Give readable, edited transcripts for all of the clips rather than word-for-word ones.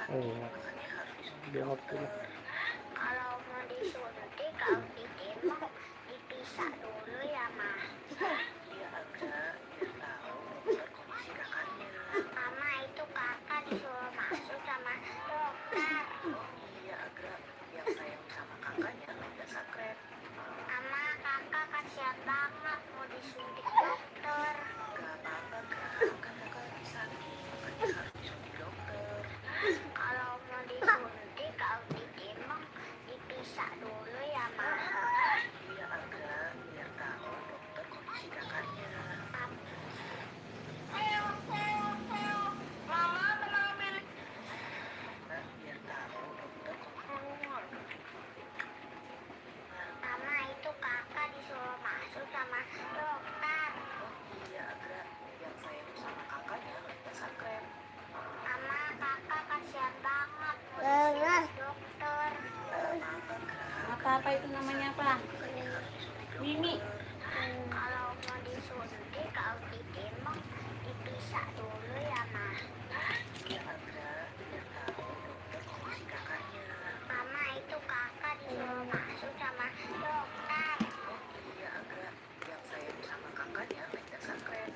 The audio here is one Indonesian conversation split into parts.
Iya, dia ngerti lah. Kalau mau disuntik, kalau ditimbang, dipisah dulu ya, Ma. Iya, agak biar tahu dokter kondisi kakaknya. Mama, itu kakak disuruh masuk sama dokter. Oh iya, agak yang sayang sama kakaknya nggak sakit. Mama, kakak kasihan banget mau disuntik dokter. Gak apa-apa, Kak. Kan kakak lagi sakit, makanya harus disuntik dokter. Kalau mau disuntik, kalau ditimbang, dipisah dulu ya, Ma. Iya, agak biar tahu dokter kondisi kakaknya. Mama, tenang pilih. Biar tahu dokter kondisi. Mama, itu kakak disuruh masuk sama dokter. Oh iya, agak yang sayang sama kakaknya nggak sakit. Mama, kakak kasihan banget mau disuntik dokter. Apa itu namanya apa? Mimi. Kalau mau disuntik, kalau ditimbang, dipisah dulu ya, Ma. Iya, agak biar tahu dokter kondisi kakaknya. Mama, itu kakak disuruh masuk sama dokter. Oh iya, agak yang sayang sama kakaknya nggak sakit.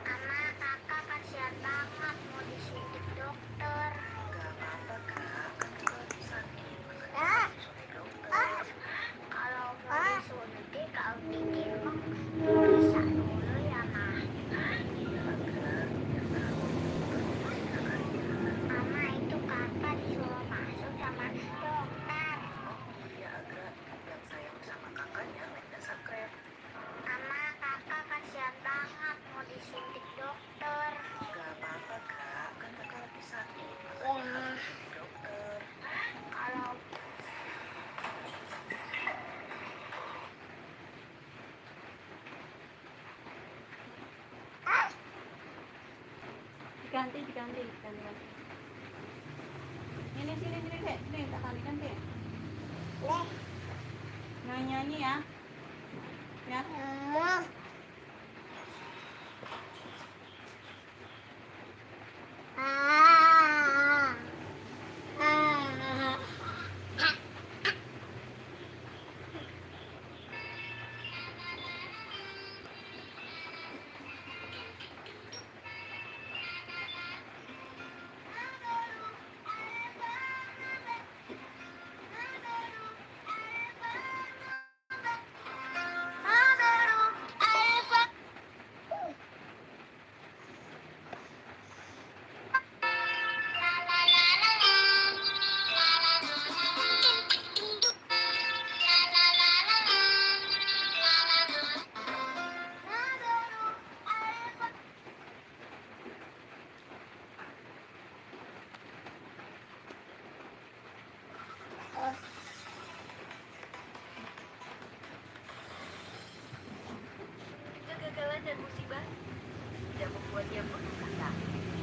Mama, kakak kasihan banget mau disuntik dokter. Gak apa-apa, Kak. Kan kakak lagi sakit, makanya harus disuntik dokter. Kalau mau disuntik, kalau ditimbang, dipisah dulu ya, Ma. Iya, agak biar tahu dokter kondisi kakaknya. Mama, itu kakak disuruh masuk sama dokter. Oh iya, agak yang sayang sama kakaknya nggak sakit. Mama, kakak kasihan banget mau disuntik dokter. Gak apa-apa, Kak. Kan kakak lagi sakit, makanya harus disuntik dokter. Kalau Diganti. Ini sini Dek. Sini tak ganti. Nyanyi ya. Ya. kegagalan dan musibah tidak membuat dia putus asa.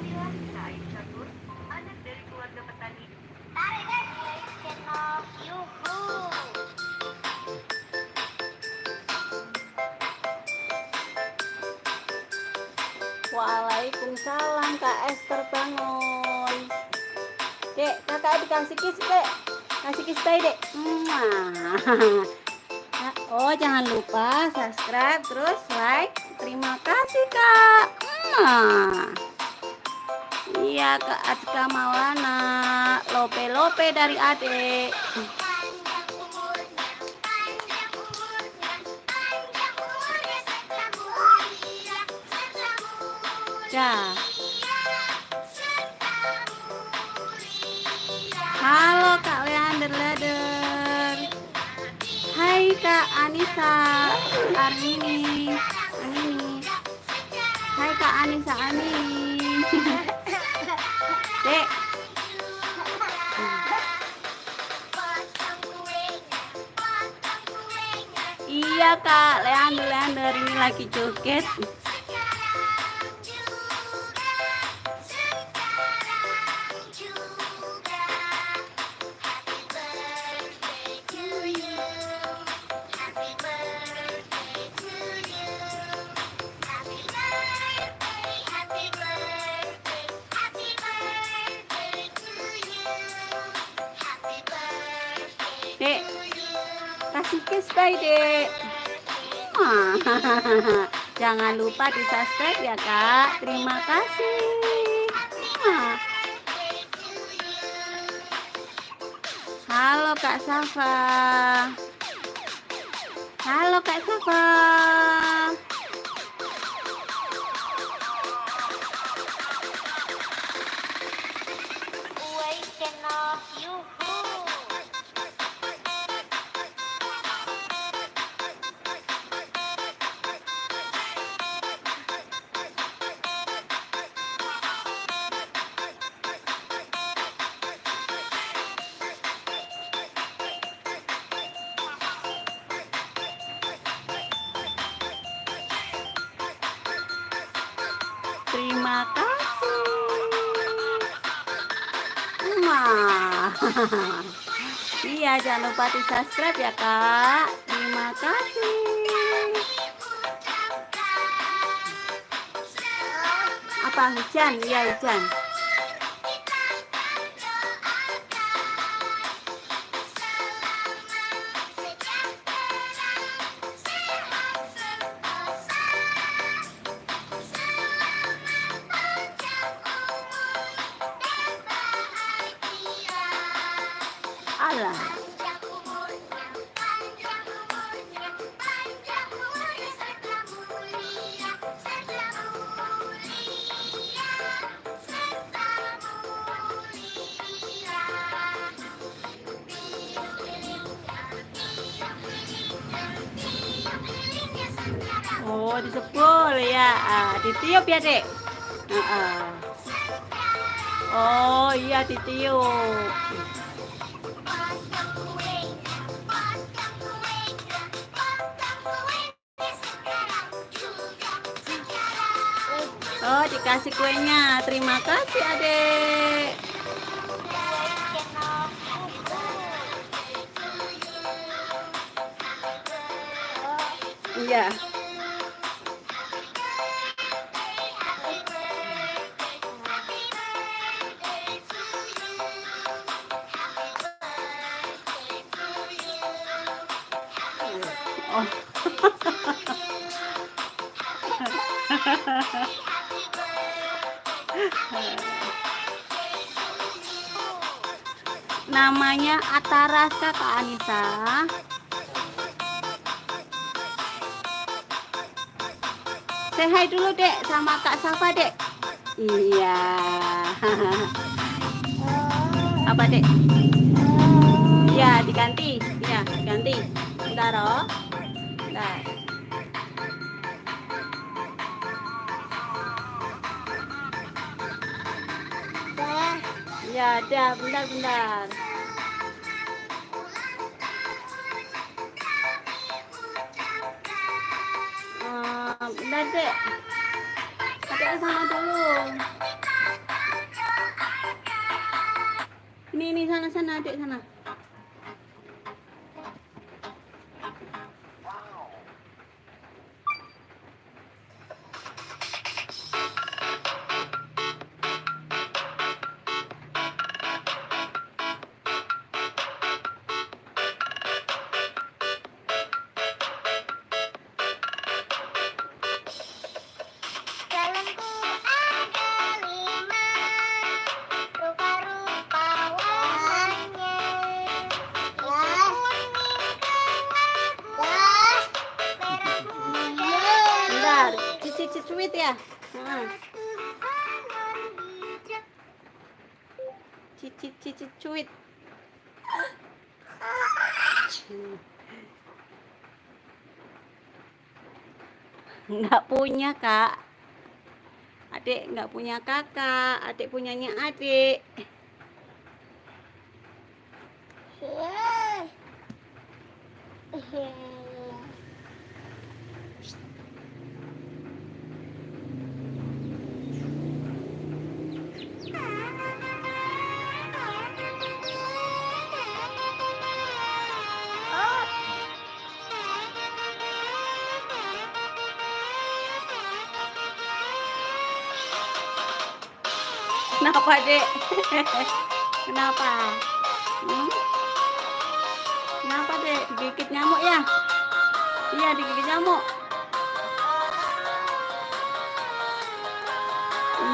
Inilah kisah Ayu Catur, anak dari keluarga petani. Tarik guys, channel Yuhu. Waalaikumsalam Kak Esther bangun. Dek, kakak dikasih kiss Dek. Kasih kiss bye Dek. Oh, jangan lupa subscribe terus like. Terima kasih Kak. Iya Kak Atka Maulana. Lope dari Adek. Ya. Halo Kak Leander. Hai Kak Anissa Armini. Hai Kak Anissa Armini. Dek. Iya Kak Leander ini lagi joget. kiss bye dek. Jangan lupa di subscribe ya kak. Terima kasih. Halo kak Safa. Halo kak Safa. Terima kasih. Iya, jangan lupa di subscribe ya kak. Terima kasih. Apa hujan? Iya hujan. Alah. Oh, disepul ya. Ditiup ya, Dek. Oh, iya ditiup. Oh, dikasih kuenya. Terima kasih, Adek. Iya. Oh. Namanya Ataras Kak Anissa. Say hi dulu Dek sama Kak Safa Dek. Iya. Apa Dek? Iya diganti. Iya ganti. Bentar oh. Bentar. Ya, ada. Bentar. Bentar, Dek. Adek ke sana dulu. Ini sana, Adek sana. Cicit ya. Cicit cuit. Nggak punya kak. Adik nggak punya kakak. Adik punyanya adik. Kenapa dek? Kenapa? Kenapa dek? Gigit? digigit nyamuk ya? Iya, digigit nyamuk.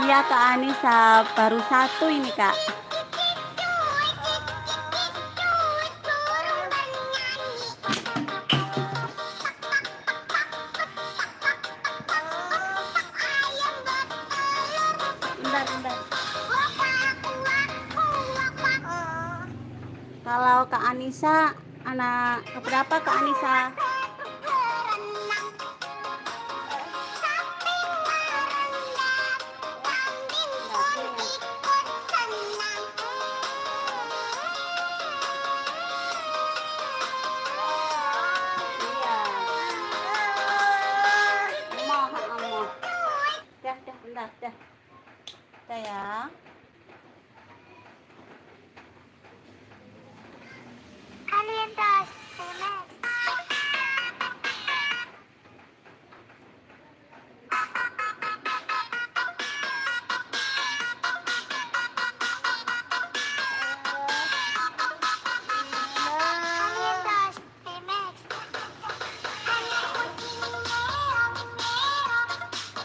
Iya Kak Anissa, baru 1 ini Kak. Bentar. Kalau Kak Anissa, anak keberapa Kak Anissa? Bentar. Dah ya. Kalian tas.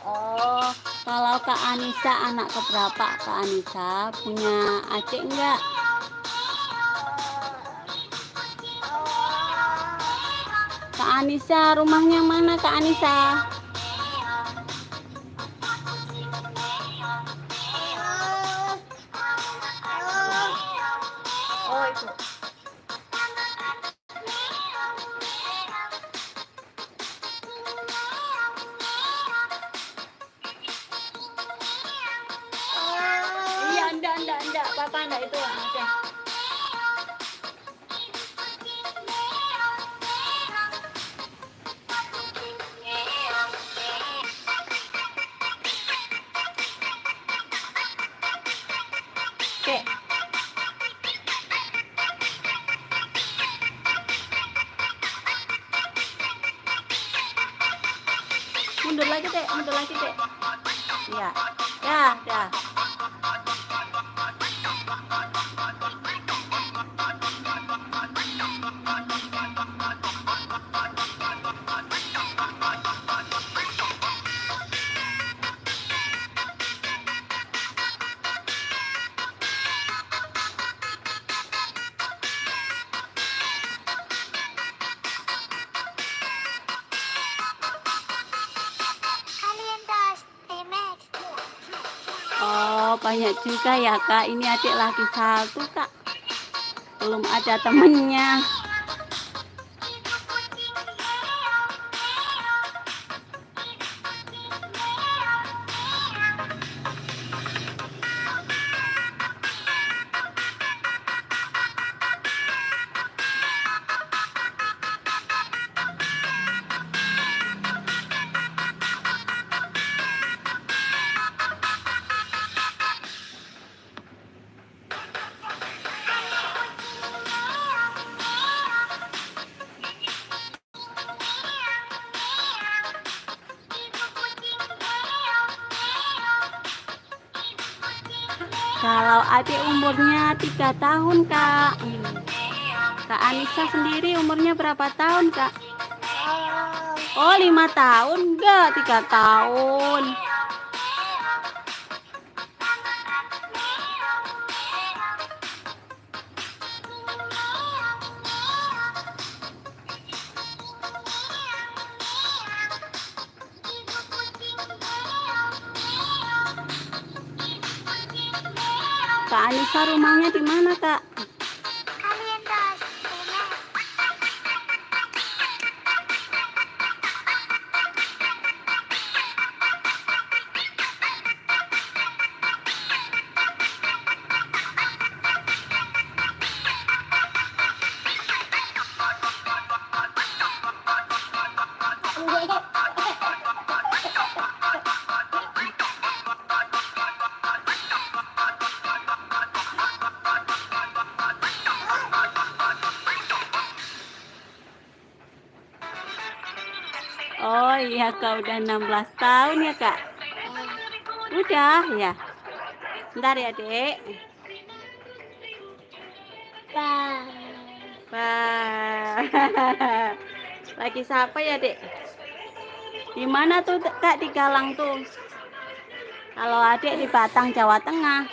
Oh, kalau Kak Anissa anak keberapa Kak Anissa? Punya adik enggak? Kak Anissa, rumahnya mana Kak Anissa? Oh, itu. Iya, enggak. Papa enggak itu aja. Oke. Mundur lagi, Dek. Iya. Dah. Oh, banyak juga ya Kak. Ini adik lagi 1 Kak. Belum ada temennya. Kalau adik umurnya 3 tahun Kak. Kak Anissa sendiri umurnya berapa tahun Kak? Oh, 5 tahun enggak, 3 tahun. Kak Anissa rumahnya di mana Kak? Oh iya Kak, udah 16 tahun ya Kak? Udah ya? Bentar ya Dek. Bye. Lagi siapa ya, Dek? Di mana tuh, Kak, di Galang tuh? Kalau adik di Batang, Jawa Tengah.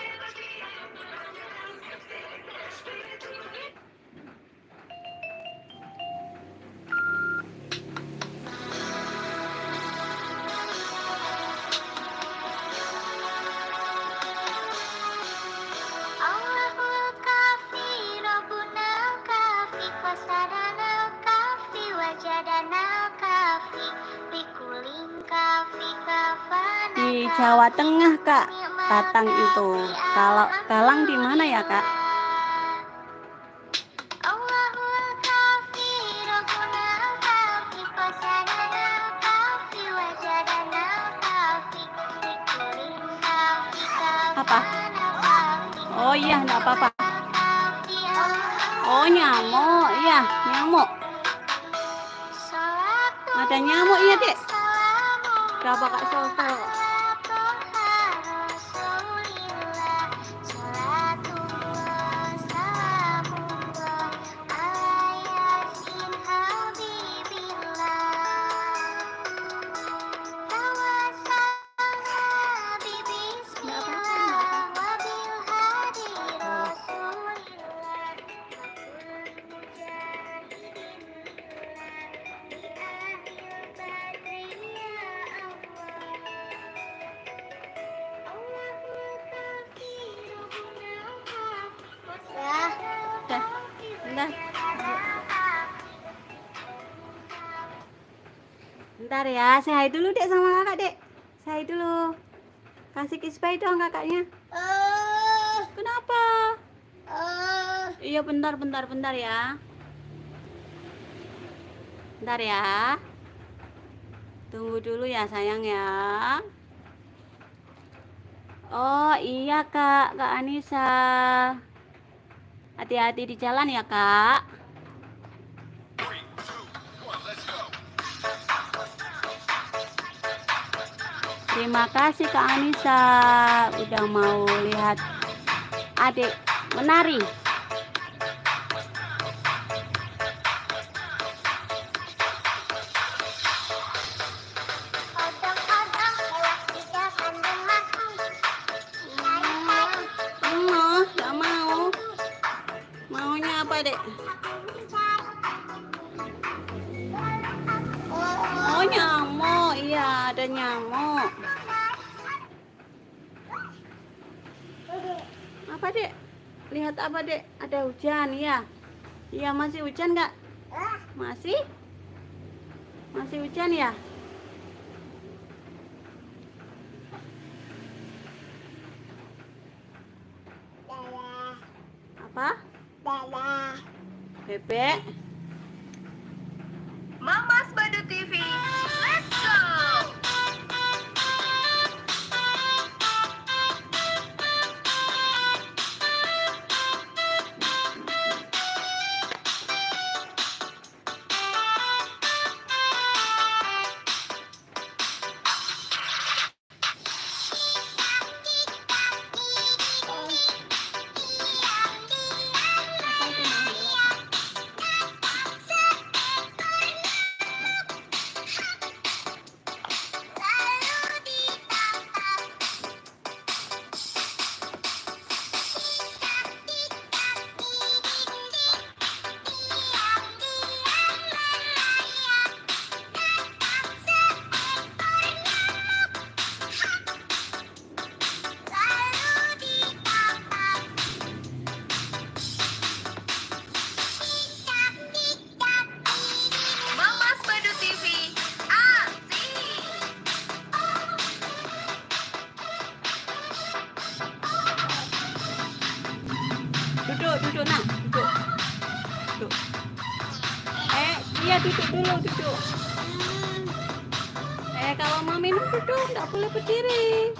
Allahul kafi, Rabbunal kafi, qasadanal kafi, wajadanal kafi, bikulin kafi, kafana Di Jawa Tengah, Kak. Batang itu. Kalau Galang di mana ya, Kak? Allahul kafi, Rabbunal kafi, qasadanal kafi, wajadanal kafi, bikulin kafi, Apa? kafana kafi, Oh iya, enggak apa-apa. kafi, Oh, nyamuk. Iya, nyamuk. Salatu Ada nyamuk iya, Dek. salamu Berapa Kak Sofel? ala Toha Rasulillah. Salatullah salamullah ala Yasin Habibillah. Tawassalna bibismillah wa bil hadi Rasulillah. Fakul Dah, bentar. Bentar ya, say hi dulu, Dek, sama kakak, Dek. Say hi dulu. Kasih kiss bye dong kakaknya. Kenapa? Iya, bentar ya. Bentar ya. Tunggu dulu ya, sayang ya. Oh iya, Kak Anissa. Hati-hati di jalan ya, Kak. Terima kasih Kak Anissa udah mau lihat adik menari. Odong-odong lewat di depan rumahku. Nggak mau. Maunya apa, Dek? Oh, nyamuk. Iya, ada nyamuk. Apa, Dek? Lihat apa, Dek? Ada hujan, ya? Iya, masih hujan nggak? Masih? Masih hujan ya? Apa? Bebek? Mama's Badu TV, let's go! Mama's Badu TV, asik! Duduk, nak. Duduk. Iya, duduk dulu, duduk. Kalau mau minum duduk, nggak boleh berdiri.